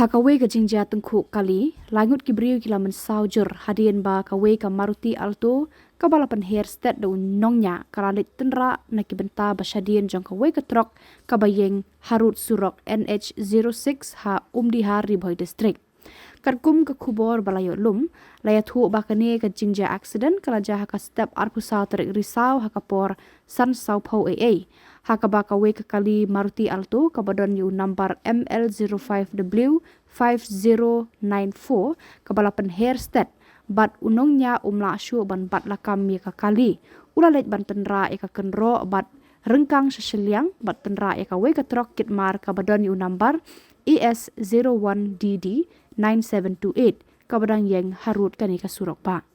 kawei ke jingjia tyngkhuh kali, langut ki briew ki Mynsaw Jur, hadien ba kawei ka Maruti Alto, kabala pynher stet da nongniah, kala leit tynrah na ki bynta ba shadien jong kawei ke trok, kaba ieng harud surok NH06 ha Umdihar di Bhoi District. Katkum ke Khubor bala iohlum, iathuh ba kane ke jingjia Aksiden, kala jah ka step arpusau terik risau ha kapor san sau pau ha kaba kawei ke kali Maruti Alto kabadon yu number ML05W 5094 kabala pynher stet bat nongniah umla syu ban bat lakam ye ka kali ula leit ban tynrah ye ka kenro bat rengkang Shillong bat tynrah ye ka wei ka trok kitmar kabadon yu number ES01DD 9728 kabadang ieng harud kane ka surokbah.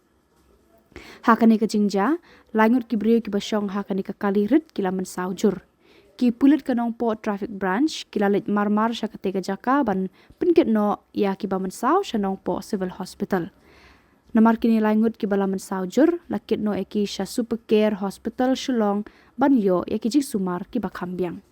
Hakani ke jingjia, langut ki briew ki basyong hakani ke kali rit kila Mynsaw Jur. Ki pulit ke Nongpoh Traffic Branch, kila leit marmar sya ketega jaka ban penkit no ya ki ba Mynsaw sya Nongpoh Civil Hospital. Namar kini langut ki bala Mynsaw Jur, lakit no eki sya Super Care Hospital Shillong ban yo eki jik sumar ki ba kambiang.